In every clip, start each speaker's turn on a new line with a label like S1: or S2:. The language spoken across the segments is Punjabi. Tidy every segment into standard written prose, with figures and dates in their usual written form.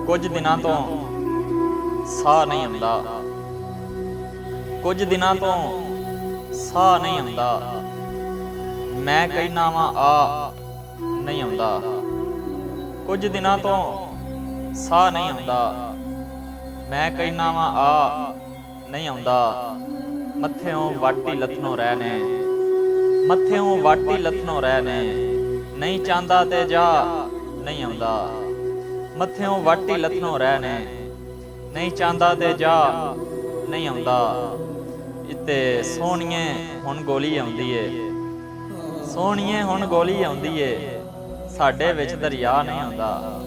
S1: ਕੁਝ ਦਿਨਾਂ ਤੋਂ ਸਾਹ ਨਹੀਂ ਆਉਂਦਾ, ਕੁਝ ਦਿਨਾਂ ਤੋਂ ਸਾਹ ਨਹੀਂ ਆਉਂਦਾ। ਮੈਂ ਕਹਿਣਾ ਵਾਂ ਆ ਨਹੀਂ ਆਉਂਦਾ, ਕੁਝ ਦਿਨਾਂ ਤੋਂ ਸਾਹ ਨਹੀਂ ਆਉਂਦਾ। ਮੈਂ ਕਹਿਣਾ ਵਾਂ ਆ ਨਹੀਂ ਆਉਂਦਾ। ਮੱਥਿਓਂ ਵਾਟੀ ਲੱਥਣੋਂ ਰਹਿ ਨੇ, ਮੱਥਿਓਂ ਵਾਟੀ ਲੱਥਣੋਂ ਰਹਿ ਨੇ। ਨਹੀਂ ਚਾਹੁੰਦਾ ਤੇ ਜਾ ਨਹੀਂ ਆਉਂਦਾ। ਮੱਥਿਓਂ ਵਾਟੀ ਲੱਥਣੋਂ ਰਹਿ ਨੇ, ਨਹੀਂ ਚਾਹੁੰਦਾ ਤੇ ਜਾ ਨਹੀਂ ਆਉਂਦਾ। ਇੱਥੇ ਸੋਹਣੀਏ ਹੁਣ ਗੋਲੀ ਆਉਂਦੀ ਏ, ਸੋਹਣੀਏ ਹੁਣ ਗੋਲੀ ਆਉਂਦੀ ਏ, ਸਾਡੇ ਵਿੱਚ ਦਰਿਆ ਨਹੀਂ ਆਉਂਦਾ।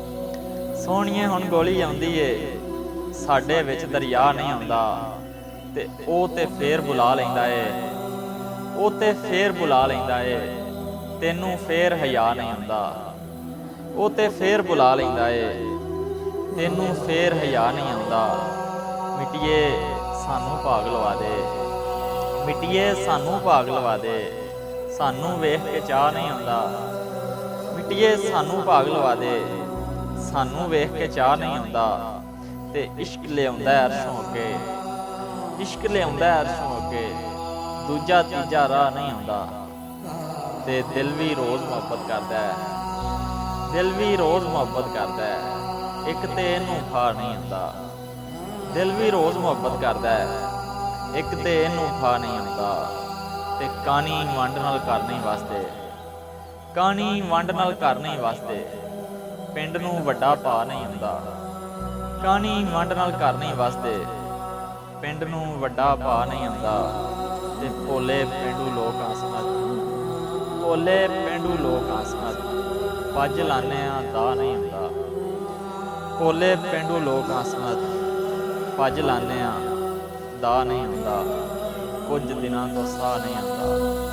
S1: ਸੋਹਣੀਏ ਹੁਣ ਗੋਲੀ ਆਉਂਦੀ ਏ, ਸਾਡੇ ਵਿੱਚ ਦਰਿਆ ਨਹੀਂ ਆਉਂਦਾ। ਤੇ ਉਹ ਤੇ ਫੇਰ ਬੁਲਾ ਲੈਂਦਾ ਏ, ਉਹ ਤੇ ਫੇਰ ਬੁਲਾ ਲੈਂਦਾ ਏ, ਤੈਨੂੰ ਫੇਰ ਹਿਆ ਨਹੀਂ ਆਉਂਦਾ। ਉਹ ਤੇ ਫੇਰ ਬੁਲਾ ਲੈਂਦਾ ਏ, ਤੈਨੂੰ ਫੇਰ ਹਿਆ ਨਹੀਂ ਆਉਂਦਾ। ਮਿੱਟੀਏ ਸਾਨੂੰ ਭਾਗ ਲਵਾ ਦੇ, ਮਿੱਟੀਏ ਸਾਨੂੰ ਭਾਗ ਲਵਾ ਦੇ, ਸਾਨੂੰ ਵੇਖ ਕੇ ਚਾਹ ਨਹੀਂ ਆਉਂਦਾ। ਮਿੱਟੀਏ ਸਾਨੂੰ ਭਾਗ ਲਵਾ ਦੇ, ਸਾਨੂੰ ਵੇਖ ਕੇ ਚਾਹ ਨਹੀਂ ਆਉਂਦਾ। ਤੇ ਇਸ਼ਕ ਲਿਆਉਂਦਾ ਅਰਸ਼ੋਂ ਕੇ, ਇਸ਼ਕ ਲਿਆਉਂਦਾ ਅਰਸ਼ੋਂ ਕੇ, ਦੂਜਾ ਤੀਜਾ ਰਾਹ ਨਹੀਂ ਆਉਂਦਾ। ਤੇ ਦਿਲ ਵੀ ਰੋਜ਼ ਮੁਹੱਬਤ ਕਰਦਾ ਹੈ, ਦਿਲ ਵੀ ਰੋਜ਼ ਮੁਹੱਬਤ ਕਰਦਾ ਹੈ, ਇੱਕ ਤੇ ਇਹਨੂੰ ਖਾ ਨਹੀਂ ਆਉਂਦਾ। ਦਿਲ ਵੀ ਰੋਜ਼ ਮੁਹੱਬਤ ਕਰਦਾ ਹੈ, ਇੱਕ ਤੇ ਇਹਨੂੰ ਖਾ ਨਹੀਂ ਆਉਂਦਾ। ਤੇ ਕਾਣੀ ਵੰਡ ਨਾਲ ਘਰ ਨਹੀਂ ਵਸਦੇ, ਕਾਣੀ ਵੰਡ ਨਾਲ ਘਰ ਨਹੀਂ ਵਸਦੇ, ਪਿੰਡ ਨੂੰ ਵੱਡਾ ਭਾ ਨਹੀਂ ਆਉਂਦਾ। ਕਾਣੀ ਵੰਡ ਨਾਲ ਘਰ ਨਹੀਂ ਵਸਦੇ, ਪਿੰਡ ਨੂੰ ਵੱਡਾ ਭਾ ਨਹੀਂ ਆਉਂਦਾ। ਤੇ ਭੋਲੇ ਪੇਂਡੂ ਲੋਕ ਆਸਮਤ, ਭੋਲੇ ਪੇਂਡੂ ਲੋਕ ਆਸਮਤ, ਪੱਜ ਲਾਨੇ ਆ ਦਾ ਨਹੀਂ ਹੁੰਦਾ। ਭੋਲੇ ਪੇਂਡੂ ਲੋਕ ਆਸਮਤ, ਪੱਜ ਲਾਨੇ ਆ ਦਾ ਨਹੀਂ ਹੁੰਦਾ। ਕੁਝ ਦਿਨਾਂ ਤੋਂ ਸਾਹ ਨਹੀਂ ਆਉਂਦਾ।